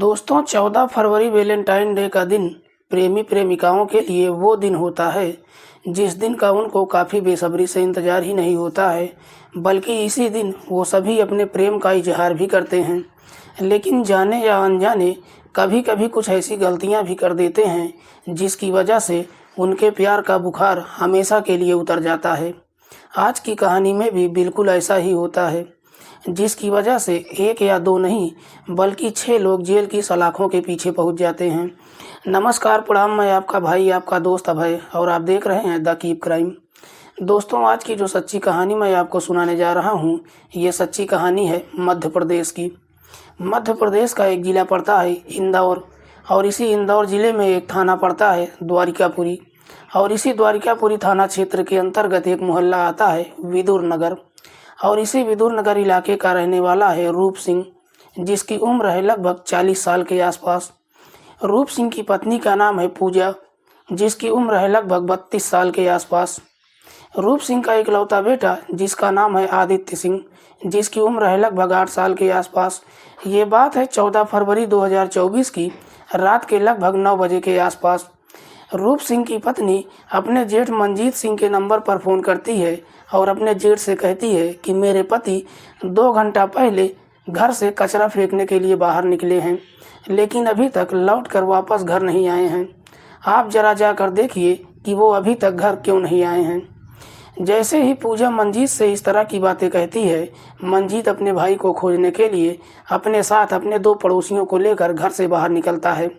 दोस्तों 14 फरवरी Valentine day का दिन प्रेमी प्रेमिकाओं के लिए वो दिन होता है जिस दिन का उनको काफ़ी बेसब्री से इंतज़ार ही नहीं होता है, बल्कि इसी दिन वो सभी अपने प्रेम का इजहार भी करते हैं। लेकिन जाने या अनजाने कभी कभी कुछ ऐसी गलतियां भी कर देते हैं जिसकी वजह से उनके प्यार का बुखार हमेशा के लिए उतर जाता है। आज की कहानी में भी बिल्कुल ऐसा ही होता है, जिसकी वजह से एक या दो नहीं बल्कि 6 लोग जेल की सलाखों के पीछे पहुंच जाते हैं। नमस्कार, प्रणाम। मैं आपका भाई, आपका दोस्त अभय, और आप देख रहे हैं द कीप क्राइम। दोस्तों, आज की जो सच्ची कहानी मैं आपको सुनाने जा रहा हूं, ये सच्ची कहानी है मध्य प्रदेश की। मध्य प्रदेश का एक ज़िला पड़ता है इंदौर, और इसी इंदौर ज़िले में एक थाना पड़ता है द्वारिकापुरी, और इसी द्वारिकापुरी थाना क्षेत्र के अंतर्गत एक मोहल्ला आता है विदुर नगर, और इसी विदुर नगर इलाके का रहने वाला है रूप सिंह, जिसकी उम्र है लगभग 40 साल के आसपास। रूप सिंह की पत्नी का नाम है पूजा, जिसकी उम्र है लगभग 32 साल के आसपास। रूप सिंह का इकलौता बेटा जिसका नाम है आदित्य सिंह, जिसकी उम्र है लगभग 8 साल के आसपास। ये बात है 14 फरवरी 2024 की रात के लगभग 9 बजे के आसपास। रूप सिंह की पत्नी अपने जेठ मंजीत सिंह के नंबर पर फ़ोन करती है और अपने जेठ से कहती है कि मेरे पति 2 घंटा पहले घर से कचरा फेंकने के लिए बाहर निकले हैं, लेकिन अभी तक लौटकर वापस घर नहीं आए हैं। आप जरा जाकर देखिए कि वो अभी तक घर क्यों नहीं आए हैं। जैसे ही पूजा मंजीत से इस तरह की बातें कहती है, मंजीत अपने भाई को खोजने के लिए अपने साथ अपने 2 पड़ोसियों को लेकर घर से बाहर निकलता है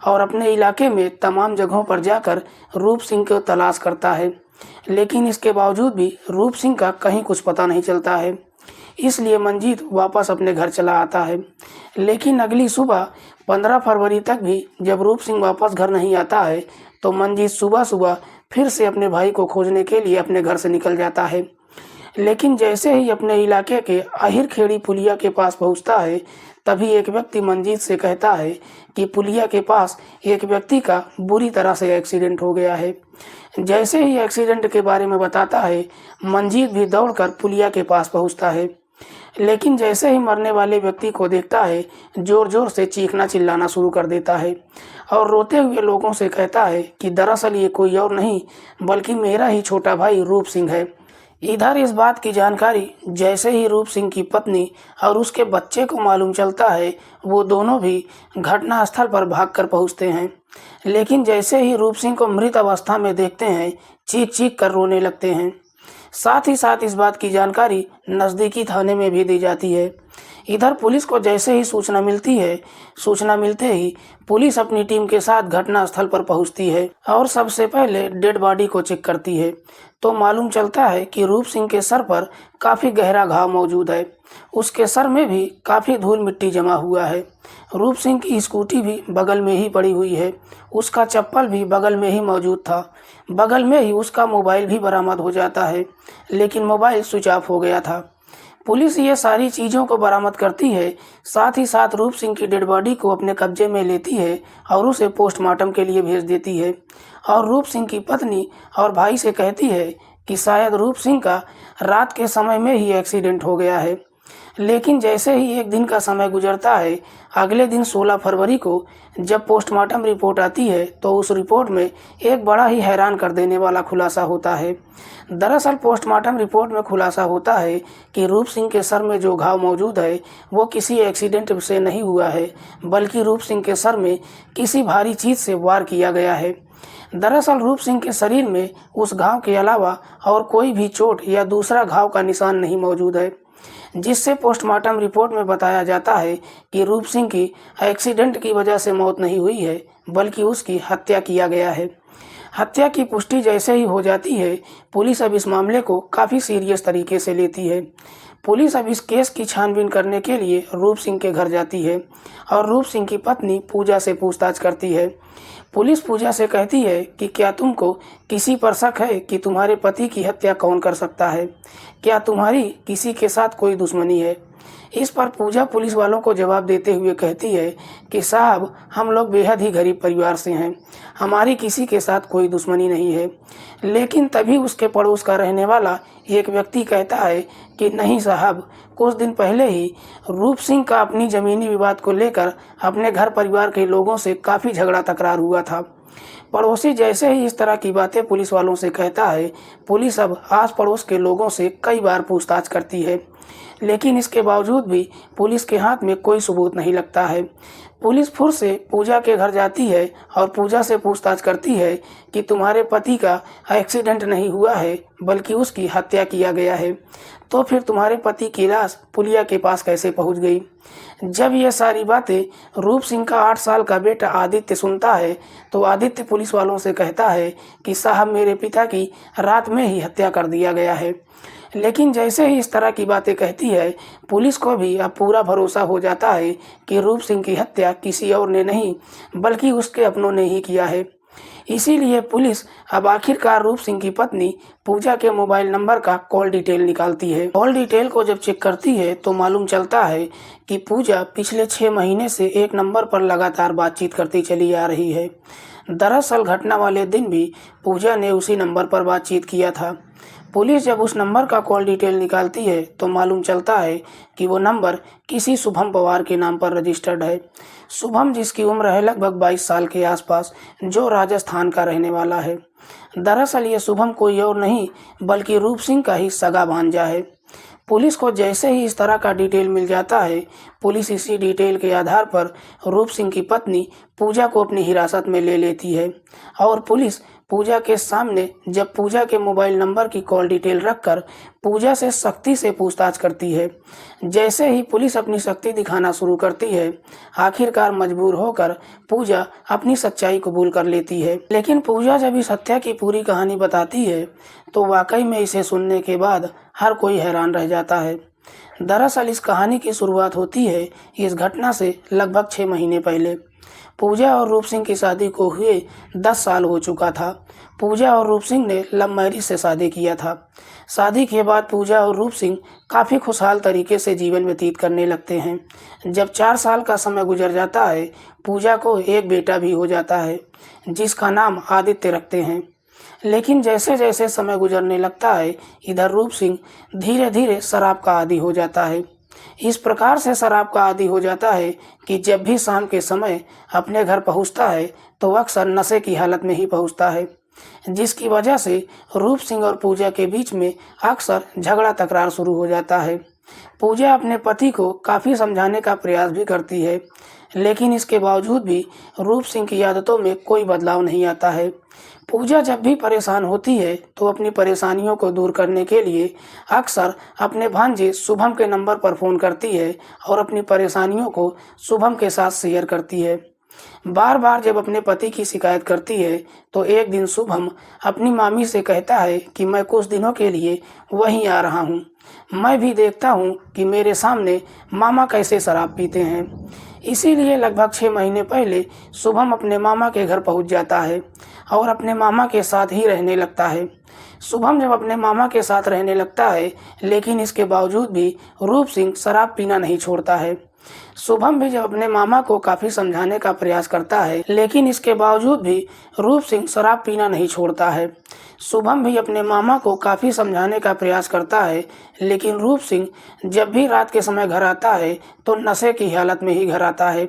और अपने इलाके में तमाम जगहों पर जाकर रूप सिंह को तलाश करता है। लेकिन इसके बावजूद भी रूप सिंह का कहीं कुछ पता नहीं चलता है। इसलिए मंजीत वापस अपने घर चला आता है। लेकिन अगली सुबह 15 फरवरी तक भी जब रूप सिंह वापस घर नहीं आता है, तो मंजीत सुबह सुबह फिर से अपने भाई को खोजने के लिए अपने घर से निकल जाता है। लेकिन जैसे ही अपने इलाके के अहिर खेड़ी पुलिया के पास पहुंचता है, तभी एक व्यक्ति मंजीत से कहता है कि पुलिया के पास एक व्यक्ति का बुरी तरह से एक्सीडेंट हो गया है। जैसे ही एक्सीडेंट के बारे में बताता है, मंजीत भी दौड़कर पुलिया के पास पहुंचता है। लेकिन जैसे ही मरने वाले व्यक्ति को देखता है, जोर जोर से चीखना चिल्लाना शुरू कर देता है और रोते हुए लोगों से कहता है कि दरअसल ये कोई और नहीं बल्कि मेरा ही छोटा भाई रूप सिंह है। इधर इस बात की जानकारी जैसे ही रूप सिंह की पत्नी और उसके बच्चे को मालूम चलता है, वो दोनों भी घटना स्थल पर भागकर पहुंचते हैं। लेकिन जैसे ही रूप सिंह को मृत अवस्था में देखते हैं, चीख चीख कर रोने लगते हैं। साथ ही साथ इस बात की जानकारी नज़दीकी थाने में भी दी जाती है। इधर पुलिस को जैसे ही सूचना मिलती है, सूचना मिलते ही पुलिस अपनी टीम के साथ घटनास्थल पर पहुंचती है और सबसे पहले डेड बॉडी को चेक करती है, तो मालूम चलता है कि रूप सिंह के सर पर काफ़ी गहरा घाव मौजूद है। उसके सर में भी काफ़ी धूल मिट्टी जमा हुआ है। रूप सिंह की स्कूटी भी बगल में ही पड़ी हुई है। उसका चप्पल भी बगल में ही मौजूद था। बगल में ही उसका मोबाइल भी बरामद हो जाता है, लेकिन मोबाइल स्विच ऑफ हो गया था। पुलिस ये सारी चीज़ों को बरामद करती है, साथ ही साथ रूप सिंह की डेड बॉडी को अपने कब्जे में लेती है और उसे पोस्टमार्टम के लिए भेज देती है। और रूप सिंह की पत्नी और भाई से कहती है कि शायद रूप सिंह का रात के समय में ही एक्सीडेंट हो गया है। लेकिन जैसे ही एक दिन का समय गुजरता है, अगले दिन 16 फरवरी को जब पोस्टमार्टम रिपोर्ट आती है, तो उस रिपोर्ट में एक बड़ा ही हैरान कर देने वाला खुलासा होता है। दरअसल पोस्टमार्टम रिपोर्ट में खुलासा होता है कि रूप सिंह के सर में जो घाव मौजूद है वो किसी एक्सीडेंट से नहीं हुआ है, बल्कि रूप सिंह के सर में किसी भारी चीज़ से वार किया गया है। दरअसल रूप सिंह के शरीर में उस घाव के अलावा और कोई भी चोट या दूसरा घाव का निशान नहीं मौजूद है, जिससे पोस्टमार्टम रिपोर्ट में बताया जाता है कि रूप सिंह की एक्सीडेंट की वजह से मौत नहीं हुई है, बल्कि उसकी हत्या किया गया है। हत्या की पुष्टि जैसे ही हो जाती है, पुलिस अब इस मामले को काफ़ी सीरियस तरीके से लेती है। पुलिस अब इस केस की छानबीन करने के लिए रूप सिंह के घर जाती है और रूप सिंह की पत्नी पूजा से पूछताछ करती है। पुलिस पूजा से कहती है कि क्या तुमको किसी पर शक है कि तुम्हारे पति की हत्या कौन कर सकता है? क्या तुम्हारी किसी के साथ कोई दुश्मनी है? इस पर पूजा पुलिस वालों को जवाब देते हुए कहती है कि साहब, हम लोग बेहद ही गरीब परिवार से हैं, हमारी किसी के साथ कोई दुश्मनी नहीं है। लेकिन तभी उसके पड़ोस का रहने वाला एक व्यक्ति कहता है कि नहीं साहब, कुछ दिन पहले ही रूप सिंह का अपनी ज़मीनी विवाद को लेकर अपने घर परिवार के लोगों से काफ़ी झगड़ा तकरार हुआ था। पड़ोसी जैसे ही इस तरह की बातें पुलिस वालों से कहता है, पुलिस अब आस पड़ोस के लोगों से कई बार पूछताछ करती है, लेकिन इसके बावजूद भी पुलिस के हाथ में कोई सबूत नहीं लगता है। पुलिस फिर से पूजा के घर जाती है और पूजा से पूछताछ करती है कि तुम्हारे पति का एक्सीडेंट नहीं हुआ है बल्कि उसकी हत्या किया गया है, तो फिर तुम्हारे पति की लाश पुलिया के पास कैसे पहुंच गई। जब ये सारी बातें रूप सिंह का 8 साल का बेटा आदित्य सुनता है तो आदित्य पुलिस वालों से कहता है कि साहब, मेरे पिता की रात में ही हत्या कर दिया गया है। लेकिन जैसे ही इस तरह की बातें कहती है, पुलिस को भी अब पूरा भरोसा हो जाता है कि रूप सिंह की हत्या किसी और ने नहीं बल्कि उसके अपनों ने ही किया है। इसीलिए पुलिस अब आखिरकार रूप सिंह की पत्नी पूजा के मोबाइल नंबर का कॉल डिटेल निकालती है। कॉल डिटेल को जब चेक करती है तो मालूम चलता है कि पूजा पिछले 6 महीने से एक नंबर पर लगातार बातचीत करती चली आ रही है। दरअसल घटना वाले दिन भी पूजा ने उसी नंबर पर बातचीत किया था। पुलिस जब उस नंबर का कॉल डिटेल निकालती है तो मालूम चलता है कि वो नंबर किसी शुभम पवार के नाम पर रजिस्टर्ड है। शुभम, जिसकी उम्र है लगभग 22 साल के आसपास, जो राजस्थान का रहने वाला है। दरअसल ये शुभम कोई और नहीं बल्कि रूप सिंह का ही सगा भांजा है। पुलिस को जैसे ही इस तरह का डिटेल मिल जाता है, पुलिस इसी डिटेल के आधार पर रूप सिंह की पत्नी पूजा को अपनी हिरासत में ले लेती है और पुलिस पूजा के सामने जब पूजा के मोबाइल नंबर की कॉल डिटेल रखकर पूजा से सख्ती से पूछताछ करती है। जैसे ही पुलिस अपनी शक्ति दिखाना शुरू करती है, आखिरकार मजबूर होकर पूजा अपनी सच्चाई कबूल कर लेती है। लेकिन पूजा जब इस हत्या की पूरी कहानी बताती है तो वाकई में इसे सुनने के बाद हर कोई हैरान रह जाता है। दरअसल इस कहानी की शुरुआत होती है इस घटना से लगभग 6 महीने पहले। पूजा और रूप सिंह की शादी को हुए 10 साल हो चुका था। पूजा और रूप सिंह ने लव मैरिज से शादी किया था। शादी के बाद पूजा और रूप सिंह काफ़ी खुशहाल तरीके से जीवन व्यतीत करने लगते हैं। जब 4 साल का समय गुजर जाता है, पूजा को एक बेटा भी हो जाता है जिसका नाम आदित्य रखते हैं। लेकिन जैसे जैसे समय गुजरने लगता है, इधर रूप सिंह धीरे धीरे शराब का आदी हो जाता है। इस प्रकार से शराब का आदी हो जाता है कि जब भी शाम के समय अपने घर पहुंचता है तो अक्सर नशे की हालत में ही पहुंचता है, जिसकी वजह से रूप सिंह और पूजा के बीच में अक्सर झगड़ा तकरार शुरू हो जाता है। पूजा अपने पति को काफ़ी समझाने का प्रयास भी करती है, लेकिन इसके बावजूद भी रूप सिंह की आदतों में कोई बदलाव नहीं आता है। पूजा जब भी परेशान होती है तो अपनी परेशानियों को दूर करने के लिए अक्सर अपने भांजे शुभम के नंबर पर फ़ोन करती है और अपनी परेशानियों को शुभम के साथ शेयर करती है। बार बार जब अपने पति की शिकायत करती है तो एक दिन शुभम अपनी मामी से कहता है कि मैं कुछ दिनों के लिए वहीं आ रहा हूँ, मैं भी देखता हूँ कि मेरे सामने मामा कैसे शराब पीते हैं। इसीलिए लगभग 6 महीने पहले शुभम अपने मामा के घर पहुँच जाता है और अपने मामा के साथ ही रहने लगता है। शुभम जब अपने मामा के साथ रहने लगता है, लेकिन इसके बावजूद भी रूप सिंह शराब पीना नहीं छोड़ता है। शुभम भी जब अपने मामा को काफ़ी समझाने का प्रयास करता है, लेकिन इसके बावजूद भी रूप सिंह शराब पीना नहीं छोड़ता है। शुभम भी अपने मामा को काफ़ी समझाने का प्रयास करता है, लेकिन रूप सिंह जब भी रात के समय घर आता है तो नशे की हालत में ही घर आता है।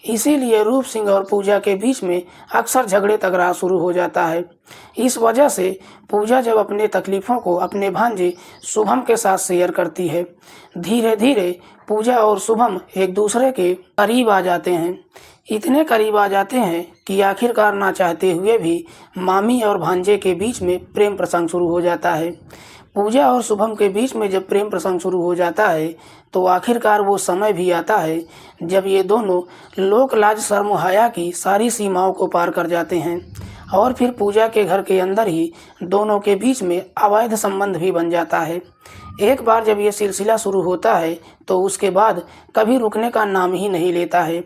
इसीलिए रूप सिंह और पूजा के बीच में अक्सर झगड़े तकरार शुरू हो जाता है। इस वजह से पूजा जब अपने तकलीफ़ों को अपने भांजे शुभम के साथ शेयर करती है, धीरे धीरे पूजा और शुभम एक दूसरे के करीब आ जाते हैं। इतने करीब आ जाते हैं कि आखिरकार ना चाहते हुए भी मामी और भांजे के बीच में प्रेम प्रसंग शुरू हो जाता है। पूजा और शुभम के बीच में जब प्रेम प्रसंग शुरू हो जाता है तो आखिरकार वो समय भी आता है जब ये दोनों लोक लाज शर्म हया की सारी सीमाओं को पार कर जाते हैं और फिर पूजा के घर के अंदर ही दोनों के बीच में अवैध संबंध भी बन जाता है। एक बार जब ये सिलसिला शुरू होता है तो उसके बाद कभी रुकने का नाम ही नहीं लेता है।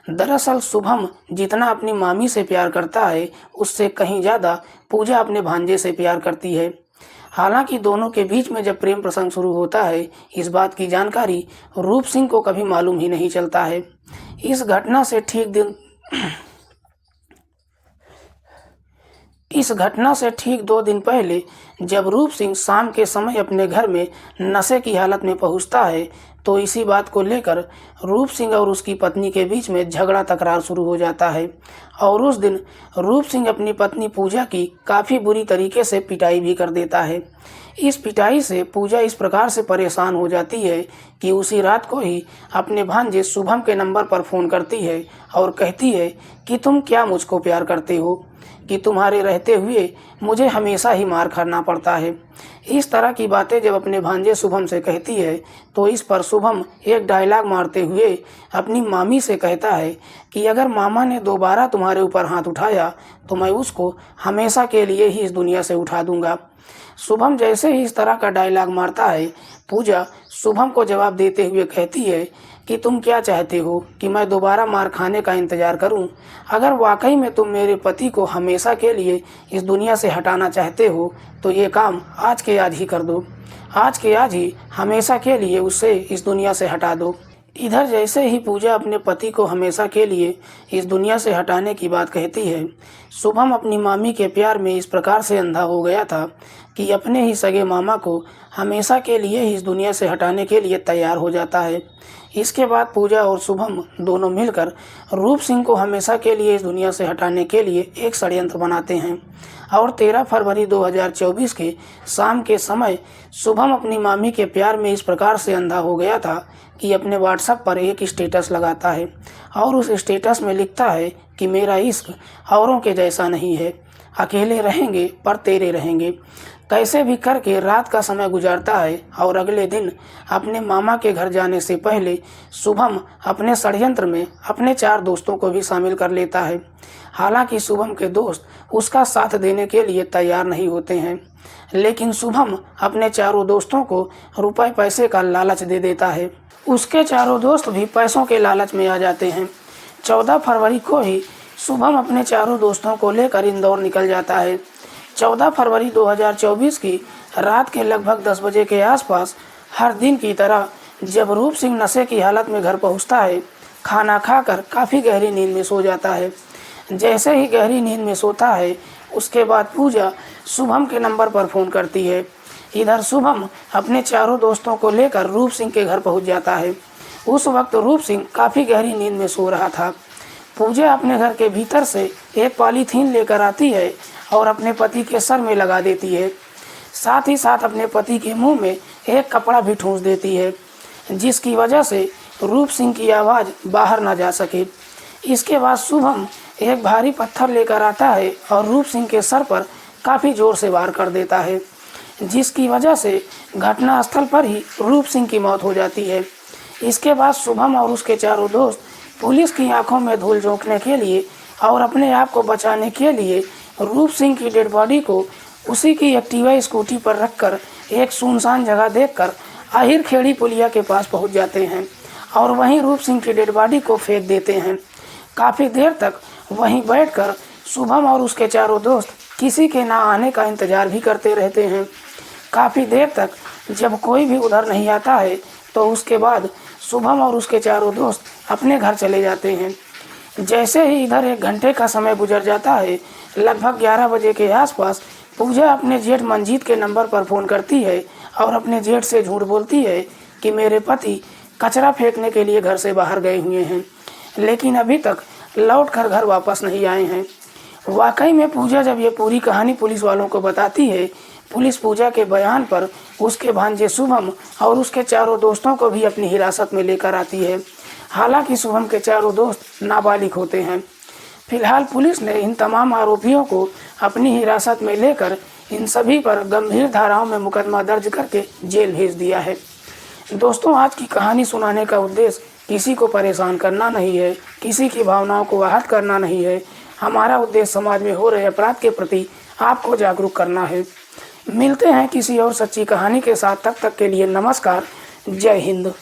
दरअसल शुभम जितना अपनी मामी से प्यार करता है, उससे कहीं ज़्यादा पूजा अपने भांजे से प्यार करती है। हालांकि दोनों के बीच में जब प्रेम प्रसंग शुरू होता है, इस बात की जानकारी रूप सिंह को कभी मालूम ही नहीं चलता है। इस घटना से ठीक 2 दिन पहले जब रूप सिंह शाम के समय अपने घर में नशे की हालत में पहुंचता है, तो इसी बात को लेकर रूप सिंह और उसकी पत्नी के बीच में झगड़ा तकरार शुरू हो जाता है। और उस दिन रूप सिंह अपनी पत्नी पूजा की काफ़ी बुरी तरीके से पिटाई भी कर देता है। इस पिटाई से पूजा इस प्रकार से परेशान हो जाती है कि उसी रात को ही अपने भांजे शुभम के नंबर पर फ़ोन करती है और कहती है कि तुम क्या मुझको प्यार करते हो कि तुम्हारे रहते हुए मुझे हमेशा ही मार खाना पड़ता है। इस तरह की बातें जब अपने भांजे शुभम से कहती है, तो इस पर शुभम एक डायलॉग मारते हुए अपनी मामी से कहता है कि अगर मामा ने दोबारा तुम्हारे ऊपर हाथ उठाया तो मैं उसको हमेशा के लिए ही इस दुनिया से उठा दूंगा। शुभम जैसे ही इस तरह का डायलॉग मारता है, पूजा शुभम को जवाब देते हुए कहती है कि तुम क्या चाहते हो कि मैं दोबारा मार खाने का इंतज़ार करूं? अगर वाकई में तुम मेरे पति को हमेशा के लिए इस दुनिया से हटाना चाहते हो तो ये काम आज के आज ही कर दो। आज के आज ही हमेशा के लिए उसे इस दुनिया से हटा दो। इधर जैसे ही पूजा अपने पति को हमेशा के लिए इस दुनिया से हटाने की बात कहती है, शुभम अपनी मामी के प्यार में इस प्रकार से अंधा हो गया था कि अपने ही सगे मामा को हमेशा के लिए ही इस दुनिया से हटाने के लिए तैयार हो जाता है। इसके बाद पूजा और शुभम दोनों मिलकर रूप सिंह को हमेशा के लिए इस दुनिया से हटाने के लिए एक षड्यंत्र बनाते हैं। और 13 फरवरी 2024 के शाम के समय शुभम अपनी मामी के प्यार में इस प्रकार से अंधा हो गया था कि अपने व्हाट्सएप पर एक स्टेटस लगाता है और उस स्टेटस में लिखता है कि मेरा इश्क औरों के जैसा नहीं है, अकेले रहेंगे पर तेरे रहेंगे। कैसे भी करके रात का समय गुजारता है और अगले दिन अपने मामा के घर जाने से पहले शुभम अपने षड्यंत्र में अपने 4 दोस्तों को भी शामिल कर लेता है। हालांकि शुभम के दोस्त उसका साथ देने के लिए तैयार नहीं होते हैं, लेकिन शुभम अपने 4 दोस्तों को रुपए पैसे का लालच दे देता है। उसके 4 दोस्त भी पैसों के लालच में आ जाते हैं। 14 फरवरी को ही शुभम अपने 4 दोस्तों को लेकर इंदौर निकल जाता है। 14 फरवरी 2024 की रात के लगभग 10 बजे के आसपास हर दिन की तरह जब रूप सिंह नशे की हालत में घर पहुंचता है, खाना खाकर काफ़ी गहरी नींद में सो जाता है। जैसे ही गहरी नींद में सोता है, उसके बाद पूजा शुभम के नंबर पर फ़ोन करती है। इधर शुभम अपने 4 दोस्तों को लेकर रूप सिंह के घर पहुंच जाता है। उस वक्त रूप सिंह काफ़ी गहरी नींद में सो रहा था। पूजा अपने घर के भीतर से एक पॉलीथीन लेकर आती है और अपने पति के सर में लगा देती है। साथ ही साथ अपने पति के मुंह में एक कपड़ा भी ठूंस देती है, जिसकी वजह से रूप सिंह की आवाज़ बाहर ना जा सके। इसके बाद शुभम एक भारी पत्थर लेकर आता है और रूप सिंह के सर पर काफ़ी ज़ोर से वार कर देता है, जिसकी वजह से घटनास्थल पर ही रूप सिंह की मौत हो जाती है। इसके बाद शुभम और उसके 4 दोस्त पुलिस की आंखों में धूल झोंकने के लिए और अपने आप को बचाने के लिए रूप सिंह की डेड बॉडी को उसी की एक्टिवा स्कूटी पर रखकर एक सुनसान जगह देखकर आहिर खेड़ी पुलिया के पास पहुंच जाते हैं और वहीं रूप सिंह की डेड बॉडी को फेंक देते हैं। काफ़ी देर तक वहीं बैठकर शुभम और उसके 4 दोस्त किसी के ना आने का इंतज़ार भी करते रहते हैं। काफ़ी देर तक जब कोई भी उधर नहीं आता है, तो उसके बाद शुभम और उसके 4 दोस्त अपने घर चले जाते हैं। जैसे ही इधर 1 घंटे का समय गुजर जाता है, लगभग 11 बजे के आसपास पूजा अपने जेठ मंजीत के नंबर पर फ़ोन करती है और अपने जेठ से झूठ बोलती है कि मेरे पति कचरा फेंकने के लिए घर से बाहर गए हुए हैं, लेकिन अभी तक लौट कर घर वापस नहीं आए हैं। वाकई में पूजा जब ये पूरी कहानी पुलिस वालों को बताती है, पुलिस पूजा के बयान पर उसके भांजे शुभम और उसके 4 दोस्तों को भी अपनी हिरासत में लेकर आती है। हालांकि शुभम के 4 दोस्त नाबालिग होते हैं। फिलहाल पुलिस ने इन तमाम आरोपियों को अपनी हिरासत में लेकर इन सभी पर गंभीर धाराओं में मुकदमा दर्ज करके जेल भेज दिया है। दोस्तों, आज की कहानी सुनाने का उद्देश्य किसी को परेशान करना नहीं है, किसी की भावनाओं को आहत करना नहीं है। हमारा उद्देश्य समाज में हो रहे अपराध के प्रति आपको जागरूक करना है। मिलते हैं किसी और सच्ची कहानी के साथ, तब तक के लिए नमस्कार। जय हिंद।